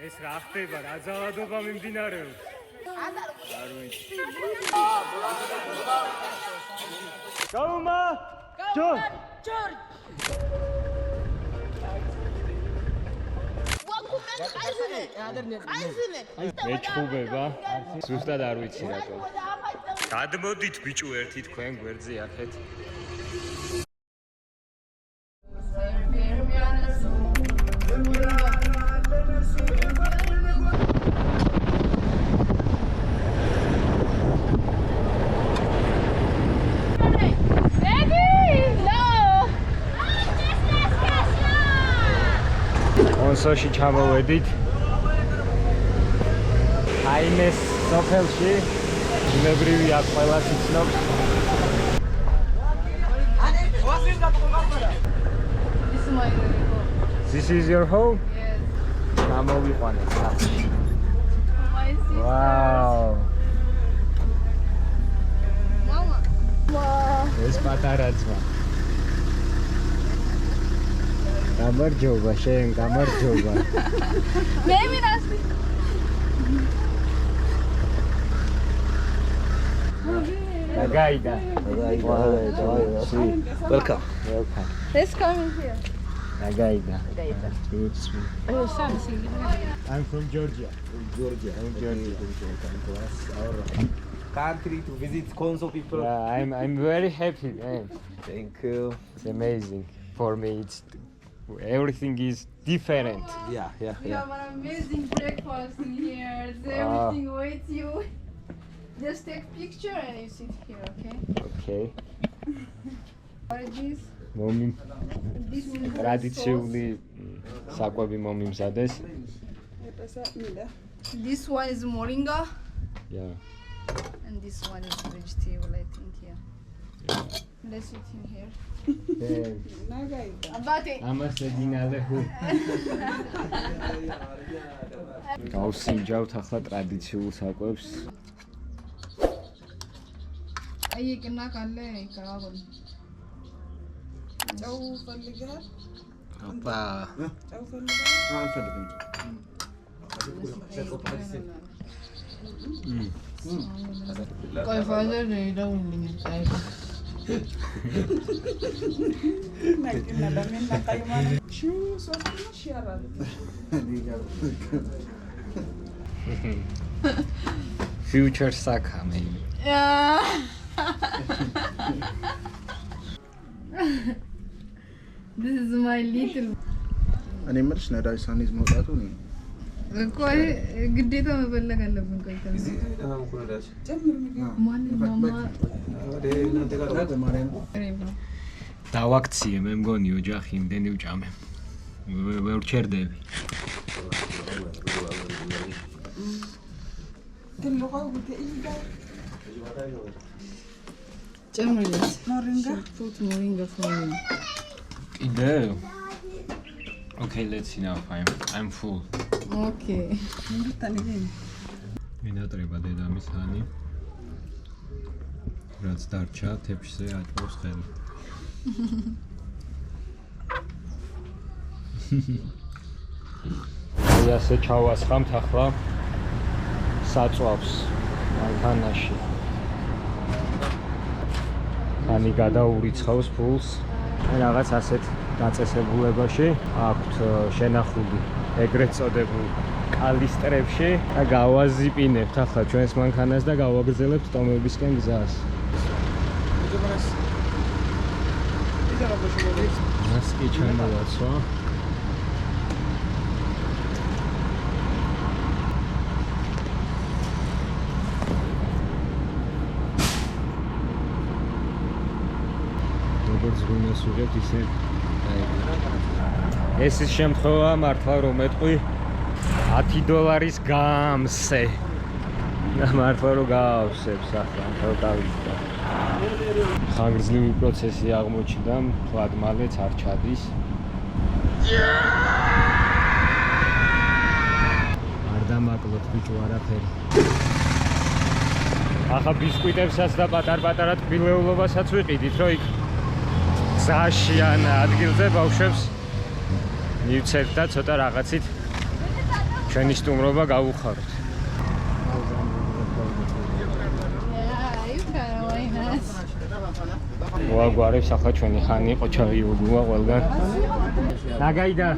ეს რა ხდება, რა ძალადობა მიმდინარეობს? არ ვიცი. გაუმა! ჯორჯ! მეჩხუბება, ზუსტად არ ვიცი რატომ. გადმოდით ბიჭო ერთი თქვენ გვერდზე ახეთ. კონსოლში ჩამოვედით. აიმეს სოფელში ბუნებრივი აქ ყველას იცნობს. This is your home? Yes. ჩამოვიყვანეთ სახში. Wow. Mama. ეს პატარა ძმა. გამარჯობა შენ, გამარჯობა. მე მინასდი. Gaida. Welcome. Welcome. Let's come in here. Gaida. Oh, sorry. I'm from Georgia. Georgia. Our Country to visit Konso people. yeah, I'm very happy, man. Thank you. It's amazing for me. Everything is different. Yeah. We have an amazing breakfast in here. Everything waits you. Just take picture and you sit here, okay? Okay. What is this? Mommy, This is the ტრადიციული საკვები მომიმზადეს. sauce. This one is moringa Yeah. and this one is vegetable, I think, yeah. Let's sit in here. Abate. ამას ედინალე ჰუ. გავსინჯავთ ახლა ტრადიციულ საკვებს. Ahí que na calle, carajo. ጨው ፈልገሃል? Opa. ጨው ፈልገሃል? አንፈልግም። Coi father they don't need ነግና ለምን ናቃይማን ሹ ሶፍት ሻራል Future Saka, maybe. Yeah. This is my little. እኔ የምልሽ ነዳጅ ሳንይዝ መውጣቱ ነው። ቆይ ግዴታ መፈለግ አለብን። ቆይ ጀምር ምግብ ማማ დავაქციე მე მგონი ოჯახი იმდენი ვჭამე. ვერ ჩერდები. تلغوا بتقيلة ጨምርለት مورينجا put moringa for me. კიდე? Okay, let's see now. I'm full. Okay. تاني جاي მინატრება დედამისანი. რაც დარჩა თეფშზე აჭმოს ხელი. ასე ჩავასხამთ ახლა საწვავს მანქანაში. ხანი გადაურიცხავს ფულს. რაღაც ასეთ დაწესებულებაში აქვთ შენახული ეგრეთ წოდებულ კალისტრებში და გავაზიპინებთ ახლა ჩვენს მანქანას და გავაგრძელებთ ტომებისკენ გზას. მასკი ჩამოვაცვა. როგორც გვინოს უღებთ ისე ეს ის შემთხვევა მართლა რომ მეტყვი $10 გამსე და მართლა რომ გავავსებს ახლა თავთავით და ხანგრძლივი პროცესი აღმოჩნდა მთლად მალეც არ ჩადის არ დამაკლოთ ბიჭო არაფერი ახლა ბისკვიტებსაც და პატარ-პატარა ტკბილეულობასაც ვიყიდით რომ იქ გზაში ან ადგილზე ბავშვებს მივცეთ და ცოტა რაღაცით ჩვენი სტუმრობა გავუხაროთ. Yeah, you can, why not? ვაგვარებს ახლა ჩვენი ხანი იყო ჩავიუგუა ყველგან. ნაგაიდა.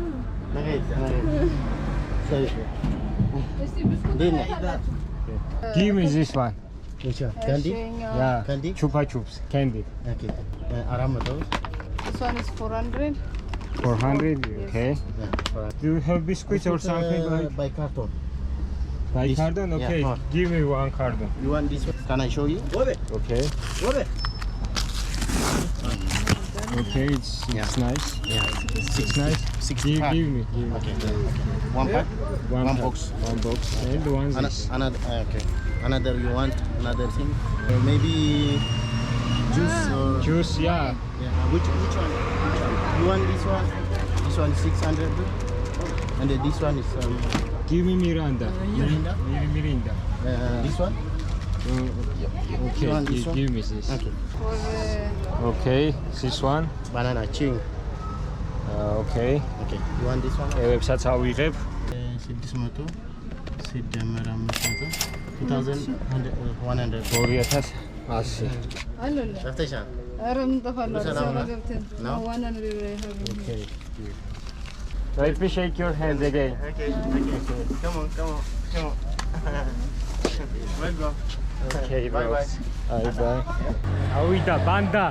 Give me this one. Which one? Candy? Yeah. Candy? Chupa chups. Candy. Okay. Aramados? This one is 400. 400. Okay. Yeah. Do you have biscuits or something like? By carton. By This- carton? yeah, Okay. no. Give me one carton. You want this one? Can I show you? Okay. Okay. It's Yeah. nice. Yeah. It's nice. Give pack. me. Okay. One pack? One pack, box. One box. And one this. Another, okay. Another you want? Another thing? Maybe juice or... Juice. Yeah. Yeah. Which one? Which one? You want this one? This one is 600. And then this one is... Give me Miranda. Mirinda? Mirinda. this one? Okay. You want this one? Give me this. Okay. For Okay. This one. Banana ching. Okay. Okay. You want this one? ევებსაც ავიღებ. 600. 2100. 2100. Alula. After Aram the follow. No? 100. Okay. Let me shake your hand again. Okay. Come on. Let's go. Okay, Bye bye. Bye bye. ავიდა ბანდა.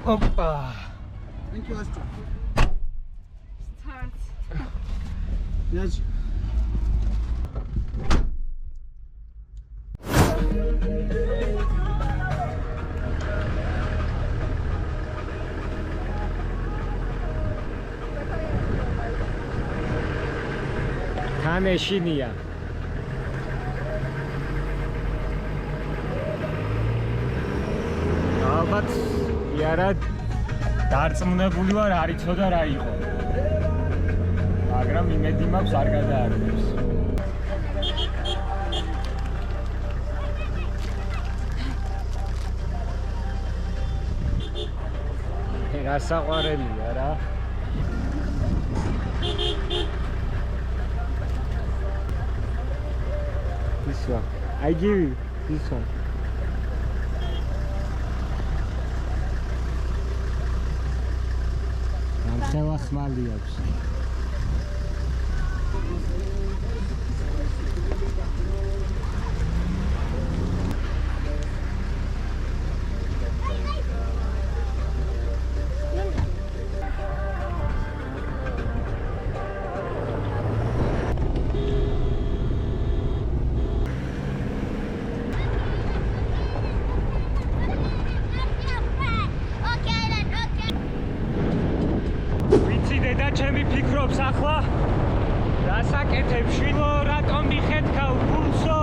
Opa. Thank you, Astro. Start. Yes. Kaneshiniya. ალბათ იარად დარწმუნებული ვარ, არ იცოდა რა იყო. მაგრამ იმედი მაქვს არ გადაარჩევს. რა საყვარელია რა. This one. I give you this one. ამხელა ხმალი აქვს. ვიცი დედა ჩემი ფიქრობს ახლა რასაკეთებ შვილო რატომ მიხეთქავ ფულსო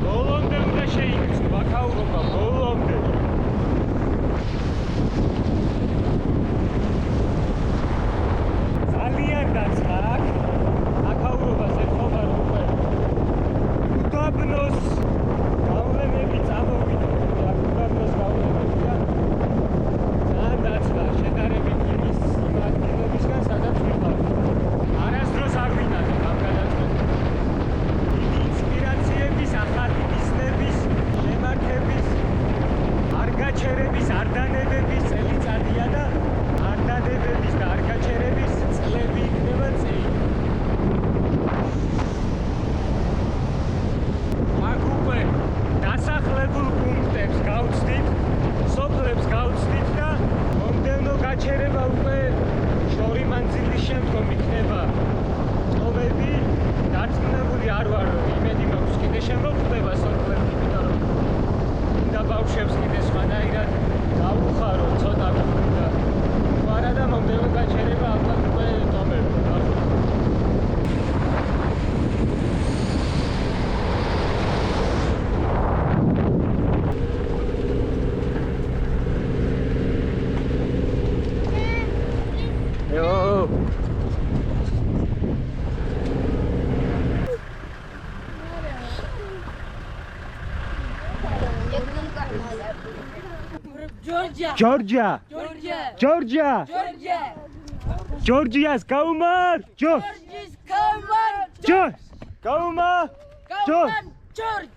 ბოლომდე უნდა შეიგრძნო ბაქაურობა ბოლომდე ძალიან დაწყა აქ ბაქაურობას ეთქობა უკვე უდაბნოს გავლენები წამოვიდა აქ უდაბნოს გავლენებია ძალიან დაწყა შედარებით იმის იმატკილებისგან სადაც ვიყავ არასდროს არ ვინახე ამ გადაწყვეტილებას Georgia. Georgia. Georgia. Georgia. Georgia. Georgia's Kaumar. George's come on. George. Kaumar. Come on, George.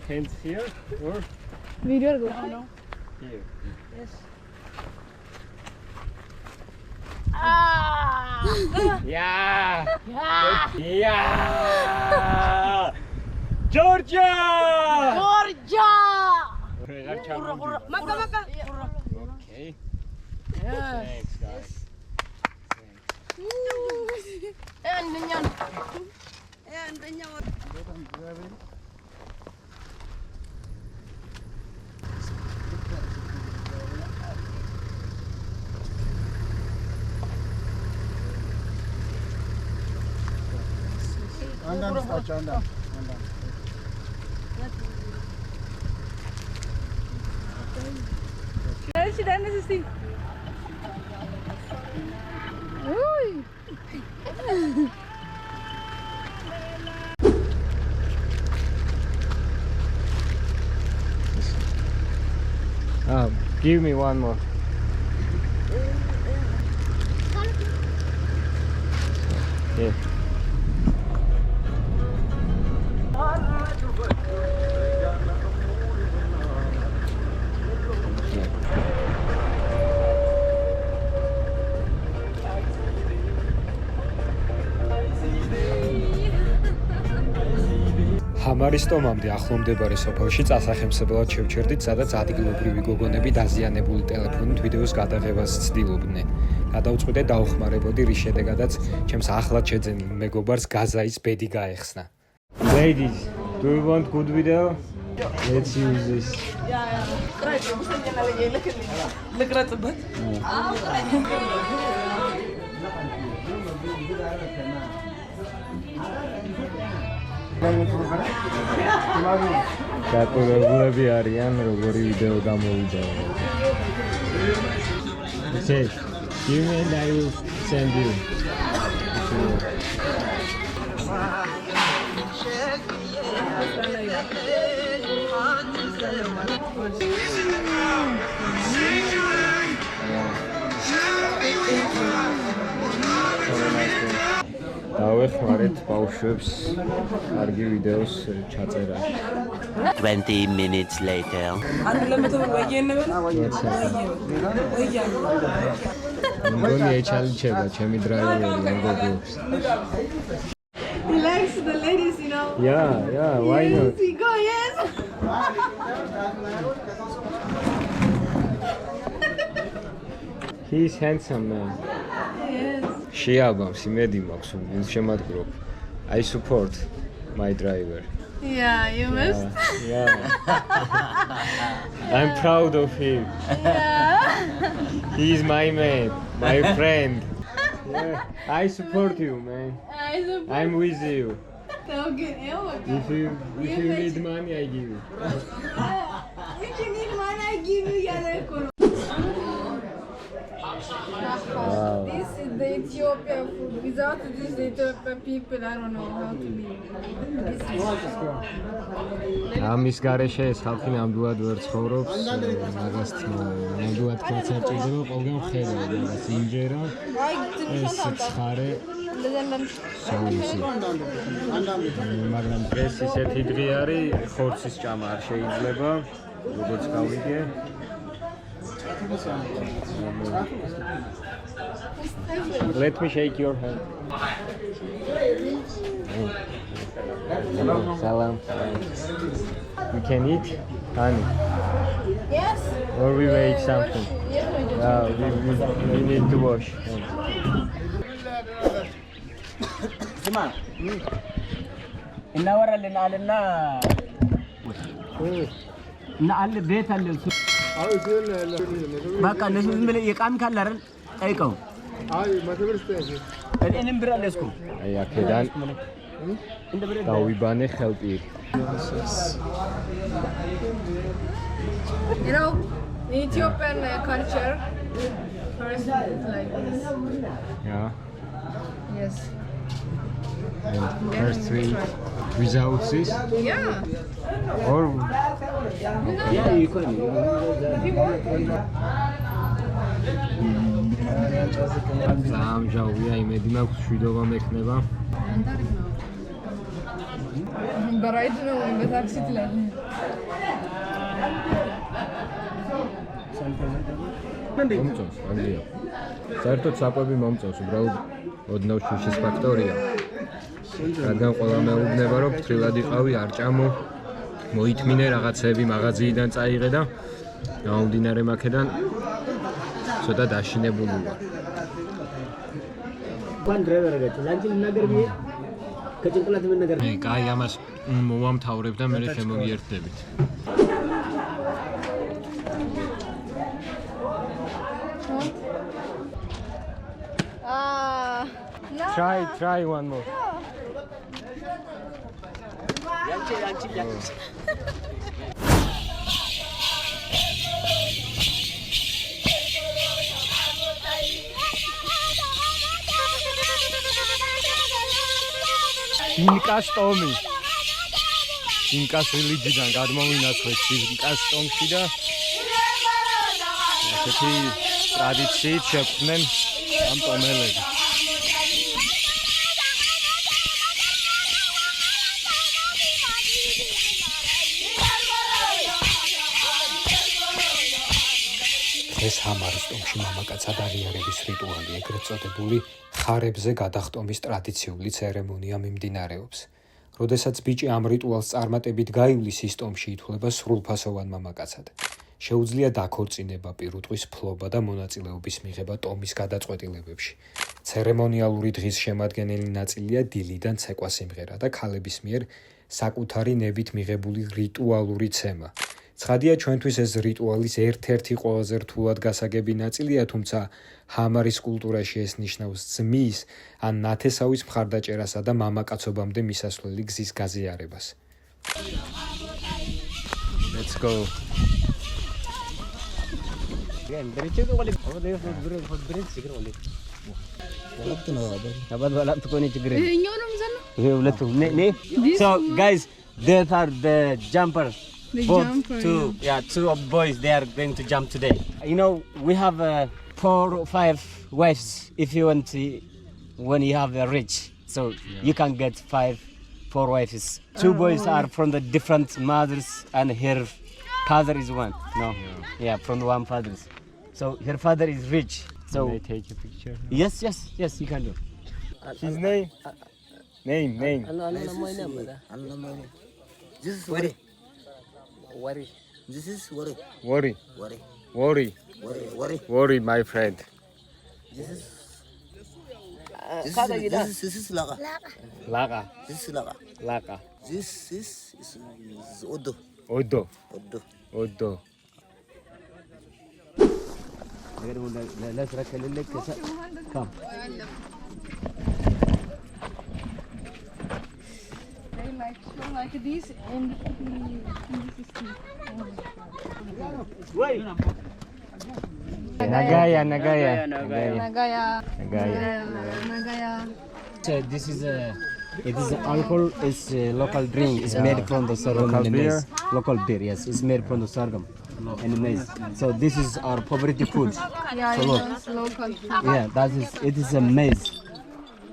Hands here or Video go. here? Yes. Ah. Yeah. Ah. Yeah. Georgia. Georgia. Maka. Maka. Okay. Yes. Thanks guys. And then Andan start andan. She done this thing. Ui. Give me one more. Yeah. ჰამარის ტომამდე ახლო მდებარე სოფელში წასახემსებლად შევჩერდით, სადაც ადგილობრივი გოგონები დაზიანებული ტელეფონით ვიდეოს გადაღებას ცდილობდნენ. გადავწყვიტე დაუხმარებოდი, რის შედეგადაც ჩემს ახლად შეძენილ მეგობარს გაზაის ბედი გაეხსნა. Ladies, do you want good video? Let's use this. გაკურებულები არიან, როგორი ვიდეო გამოვიდა. Okay, give me and I will send you. დავეხმარეთ ბავშვებს კარგი ვიდეოს ჩაწერაში. 20 minutes later. მგონი ეჩალიჩება ჩემი დრაივერი მეგობრებს. He likes the ladies, you know. Yeah, why not? He go, yes. He's handsome man. Yes. შეაბამს, იმედი მაქვს, რომ შემადგრობ. I support my driver. Yeah, you must. Yeah. I'm proud of him. Yeah. He's my man, my friend. Yeah. I support you, man. I support. I'm with you. Don't get ill. If you need money, I give you. If you need money, I give you Yadekoro. Wow. This is the Ethiopian food. Without this, the Ethiopian people, I don't know how to live. ამის გარეშე ეს ხალხი ნამდვილად ვერ ცხოვრობს, მაგას ნამდვილად კაც არ ჭირდება, ყველგან ხედავ მაგას ინჯერა, ეს ცხარე სოუსი. მაგრამ დღეს ისეთი დღე არის, ხორცის ჭამა არ შეიძლება, როგორც გავიგე. Let me shake your hand. Salam. We can eat honey. Yes. Or we make something. Yes, we do. We need to wash. እናወራለን አለና እና አለ ቤት አለ እሱ በቃ እነሱ ዝም ብለህ የቃሚ ካለ አይደል ጠይቀው እኔንም ብር አለስኩ აქედან დავიბანე ხელპიერი. You know, in Ethiopian culture, first it's like this. Yeah. Yes. And first we eat without this Yeah. or Yeah, you can. Სამჯაუია, იმედი მაქვს შვიდობა მექნება. But I don't know when the taxi მომწონს, ანგლია. საერთოდ საკვები მომწონს, უბრალოდ ოდნავ შუშის ფაქტორია. რადგან ყველა მეუბნება, რომ ფრთხილად იყავი, არ ჭამო, მოითმინე რაღაცები მაღაზიიდან წაიღე და გამომდინარე მაქედან ცოტა დაშინებული ვარ. One driver gets. Lanjil nagar bhi. Kachiklat mein nagar. კაი, ამას მოვამთავრებ და მერე შემოგიერთდებით. No. Try one more. ინკას ტომი. ინკას რელიგიიდან გადმოვინაცვლეს ინკას ტომში და ესეთი ტრადიციით შექმნენ ამ ტომელები. ეს ჰამარის ტომში მამაკაცად აღიარების რიტუალი, ეგრეთ წოდებული ხარებზე გადახტომის ტრადიციული ცერემონია მიმდინარეობს. როდესაც ბიჭი ამ რიტუალს წარმატებით გაივლის, ის ტომში ითვლება სრულფასოვან მამაკაცად. შეუძლია დაქორწინება, პირუტყვის ფლობა და მონაწილეობის მიღება ტომის გადაწყვეტილებებში. ცერემონიალური დღის შემადგენელი ნაწილია დილიდან ცეკვა სიმღერა და ქალების მიერ საკუთარი ნებით მიღებული რიტუალური ცემა. ცხადია, ჩვენთვის ეს რიტუალის ერთ-ერთი ყველაზე რთულად გასაგები ნაწილია, თუმცა ჰამარის კულტურაში ეს ნიშნავს ძმის ან ნათესავის მხარდაჭერასა და მამაკაცობამდე მისასვლელი გზის გაზიარებას. Let's go. So guys, there are the jumpers. The Both jumper, two of boys. They are going to jump today. You know, we have 4 or 5 wives. If you want to, when you have a rich, so you can get 4 wives. 2 boys are from the different mothers, and her father is one. No, yeah, from the one father. So her father is rich. So Can I take a picture? yes, you can do. His name? Name. This is worry. Worry. This is worry. Worry. Worry. Worry. Worry. Worry. Worry, my friend. This is laga. Laga. This is laga. Laga. This is odo. Odo. Odo. Odo. Let's come. They like this and this is Nagaya. Nagaya. So this is alcohol. It's a local drink. It's made from the sorghum Local and beer? maize. Local beer, yes. It's made from the sorghum and maize. So this is our poverty food. Yeah, So look. it's local. Yeah, it is a maize.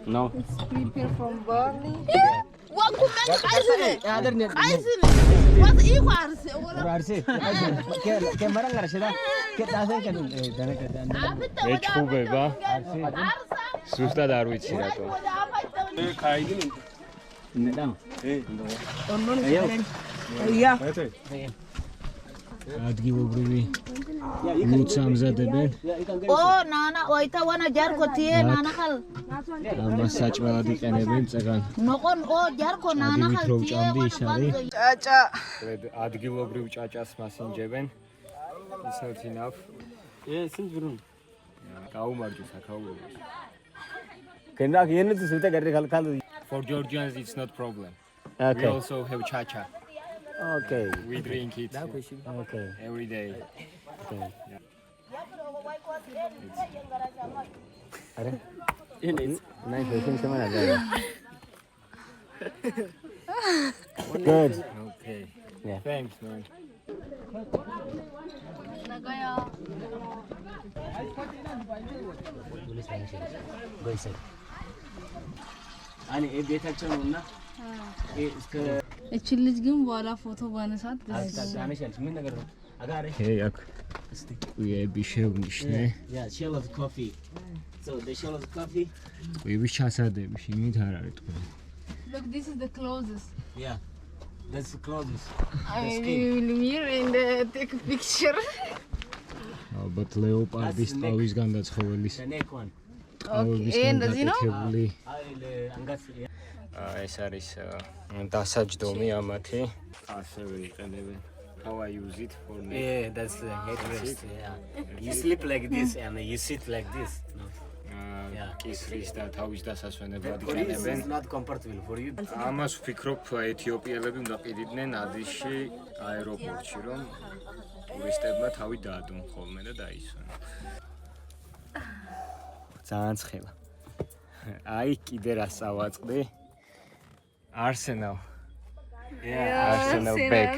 No. It's prepared from barley. მეჩხუბება. სუსტად არ ვიცი რატო. ადგილობრივი ლუცა ამზადებენ. nana oita wana jarko tie nana khal ამას საჭმელად იყენებენ წეგან. noqon o jarko nana khal ადივით რო tie ჭამდი ის არის. Ჭაჭა. ადგილობრივ ჭაჭას მასინჯებენ. It's not enough. Yes, it's good. გაუმარჯო საქაურებას. For Georgians it's not problem. We Okay. also have cha-cha. Okay. We drink it Okay. every day. Good. Okay. Yeah. Thanks, man. Go inside. And if they touch on na, Actually, it's going to photo ባነሳት Hey, ak. We შევნიშნე. Yeah, shell of coffee. So the shell of coffee. We ჩასადები, იმით არ არის ტყუილი. Look, this is the closest. Yeah, that's the closest. I will mirror and take a picture. ალბათ ლეოპარდის ტყავის განდაცხოველის. The neck one. And does he know? ეს არის დასაჯდომი ამათი. ასევე იყენებენ. How I use it for me. Yeah, that's the headrest. Yeah. You sleep like this and you sit like this. No. Yeah. კისრის და თავის დასასვენებლად For you, იყენებენ. it's not comfortable for you. ამას ვფიქრობ ეთიოპიელები უნდა ყიდიდნენ ადისში აეროპორტში, რომ ტურისტებმა თავი დაადონ ხოლმე და დაისვენ. ძალიან ცხელა. აი კიდე რას ავაწყდი? Arsenal. Yeah. Arsenal back.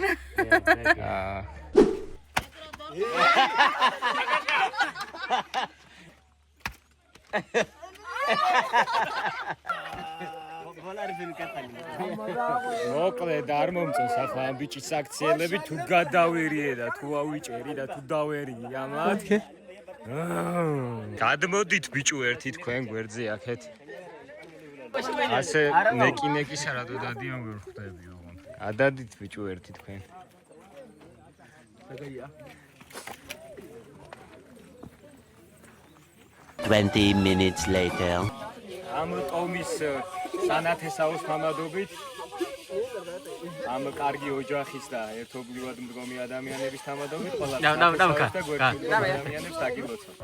მოკლედ არ მომწონს ახლა ამ ბიჭის აქციელები თუ გადავერიე და თუ ავიჭერი და თუ დავერიე ამათ. გადმოდით ბიჭო ერთი თქვენ გვერდზე აქეთ. ასე ნეკინეკისა რატო დადიან ვერ ხვდები ოღონდ. ადადით ბიჭო ერთი თქვენ. 20 minutes later. ამ ტომის სანათესაოს მამადობით ამ კარგი ოჯახის და ერთობლივად მდგომი ადამიანების თამადობით ყველა ადამიანებს დაგილოცოთ.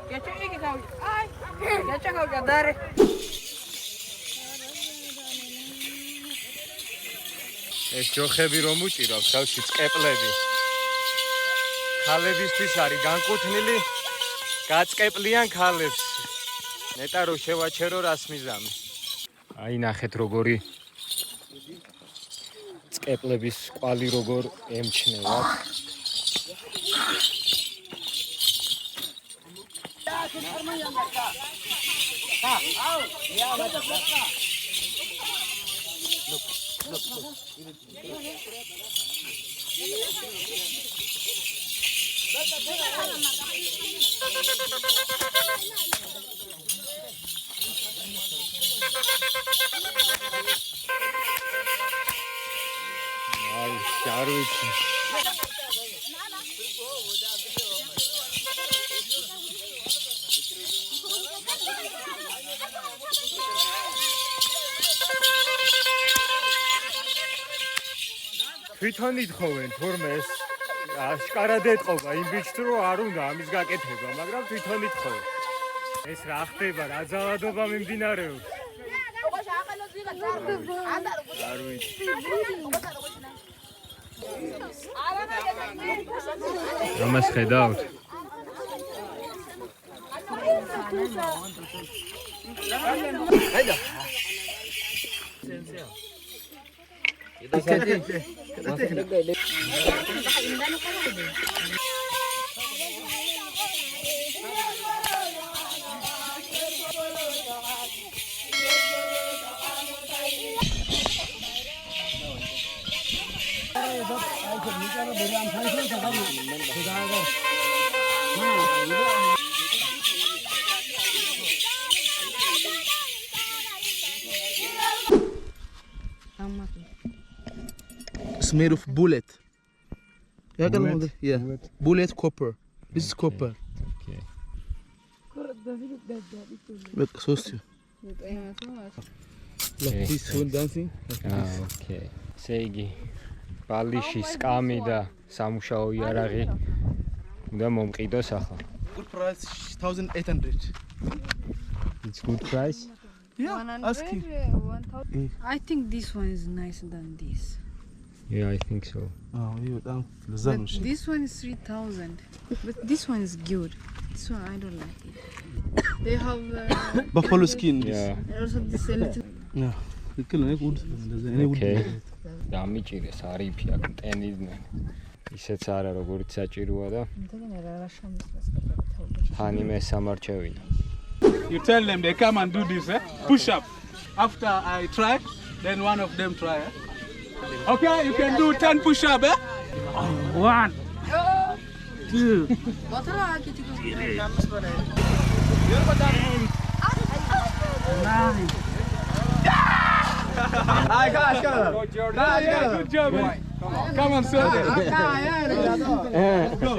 ეს ჯოხები რომ უჭირავთ, თავში წყეპლები. ქალებისთვის არის განკუთვნილი გაწკეპლიან ქალებს. ნეტა რო შევაჩერო რას მიზამი. აი ნახეთ როგორი წყეპლების კვალი როგორ ემჩნევათ. არ ვიცი. თვითონ ითხოვენ თორმე ეს აშკარად ეთყობა იმ ბიჭს რომ არ უნდა ამის გაკეთება, მაგრამ თვითონ ითხოვენ. ეს რა ხდება, რა ძალადობა მიმდინარეობს? არ ვიცი. ამას ხედავთ? It's made of bullet. Yeah. Bullet copper. This is copper. Okay. Look, so still. Like this one dancing. Okay. ესე იგი ბალიში სკამი და სამუშაო იარაღი უნდა მომყიდოს ახლა. Good price 1,800. It's good price. Yeah, ask him. 1,000. I think this one is nicer than this. Yeah, I think so. Oh, you down. But this one is 3,000. But this one is good. This one I don't like it. They have Buffalo skin. Yeah. also this a little. Yeah. You can make wood. There's any wood. Okay. დამიჭირეს არიფი აქ მტენიდნენ. ისეც არა როგორც საჭიროა და ხანიმე სამარჩევინო. You tell them they come and do this, push up. After I try, then one of them try. Okay, you can do 10 push up. 1, 2. Hi guys, come on. Good job, man. Come on, sir. Go.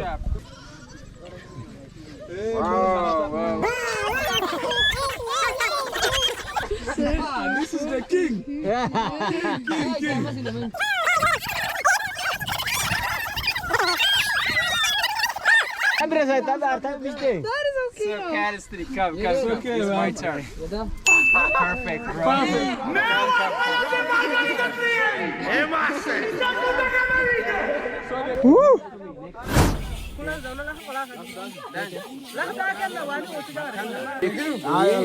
This is the king. King. That is okay. So Cadistry, come. okay, It's my man. turn. Perfect, bro. Perfect.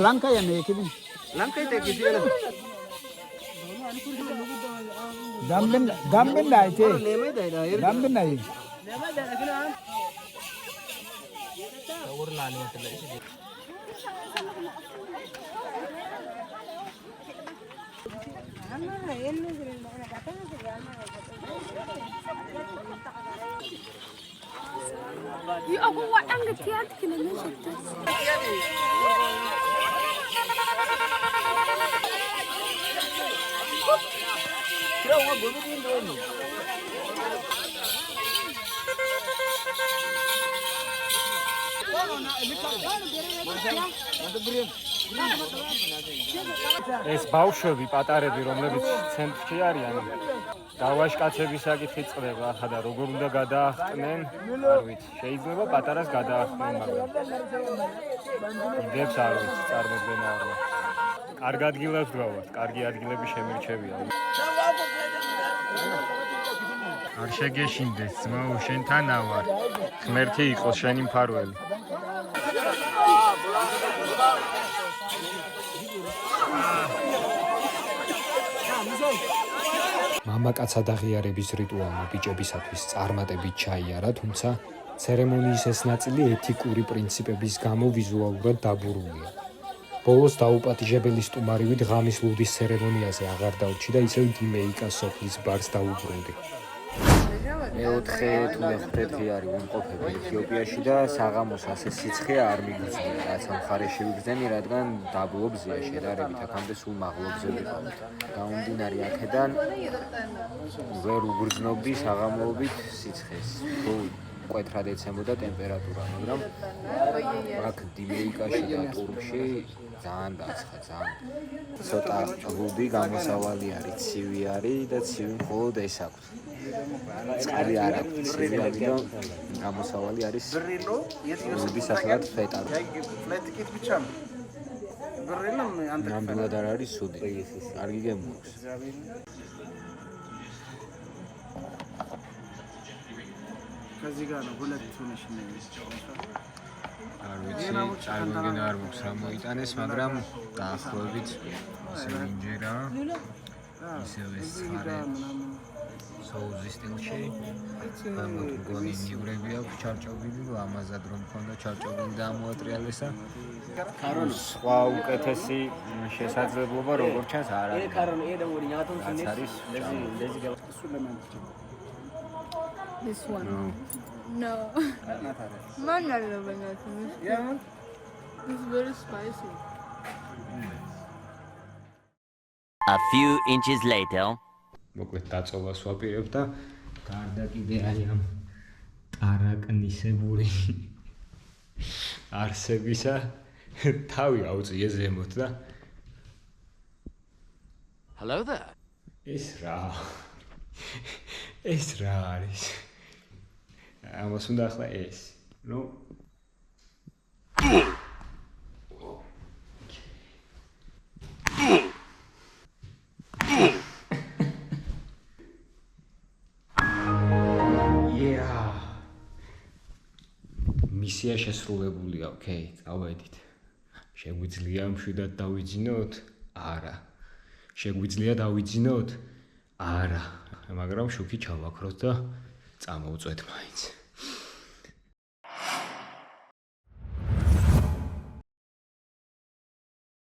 Lanka ya ne kibin. Gambin da ce. Gambin da yi. ეს ბავშვები პატარები, რომლებიც ცენტრში არიან, დავაშკაცების საკითხი წყდება ახლა და როგორ უნდა გადაახტნენ, არ ვიცი. შეიძლება პატარას გადაახტნენ, მაგრამ იდეებს არ ვიცი, წარმოდგენა არ მაქვს. კარგ ადგილებს ვდგავართ, კარგი ადგილები შემირჩევია. არ შეგეშინდეს, ძმაო, შენთანა ვარ. ღმერთი იყოს შენი მფარველი. მამაკაც ადაღიარების რიტუალმა ბიჭებისათვის წარმატებით ჩაიარა, თუმცა ცერემონიის ეს ნაწილი ეთიკური პრინციპების გამო ვიზუალურად დაბურულია. ბოლოს დაუპატიჟებელი სტუმარივით ღამის ლუდის ცერემონიაზე აღარ დავრჩი და ისევ დიმეიკას სოფლის ბარს დაუბრუნდი. მეოთხე თუ მეხუთე დღე არის ვიმყოფები ეთიოპიაში და საღამოს ასე სიცხე არ მიგრძნია, რაც ამ მხარეში ვიგრძენი, რადგან დაბლობზეა შედარებით, აქამდე სულ მაღლობზე ვიყავით. გამომდინარე აქედან ვერ უგრძნობდი საღამოობით სიცხეს, თუ მკვეთრად ეცემოდა ტემპერატურა, მაგრამ აქ დიმეიკაში და ტურკში ძალიან დაცხა, ძალიან. ცოტა ლუდი გამოსავალი არის, ცივი არის და ცივი მხოლოდ ეს აქვს. წყალი არ აქვს, ცივი ამიტომ გამოსავალი არის ლუდის სახელად ფეტა. ნამდვილად არ არის სუდი. კარგი გემოქვს. არ ვიცი, წარმოგენა არ მაქვს რა მოიტანეს, მაგრამ დაახლოებით ისევ ინჯერა, ისევ ეს ცხარე соуზის სტილში. მგონი ნივრები აქვს ჩარჭობილი, ლამაზად რომ მქონდა ჩარჭობილი და ამოატრიალესა. სხვა უკეთესი შესაძლებლობა როგორ ჩანს არ არის. This one. No. Man, I love it. Yeah. It's very spicy. A few inches later. მოკლედ დაწოვას ვაპირებ და გარდა კიდე აი ამ ტარაკნისებური არსებისა თავი აუწიე ზემოთ და Hello there. ეს რა არის? ამას უნდა ახლა ეს. ნუ მისია შესრულებულია, ოკეი, წავედით. შეგვიძლია მშვიდად დავიძინოთ? არა. შეგვიძლია დავიძინოთ? არა. მაგრამ შუქი ჩავაქროთ და წამოვწვეთ მაინც.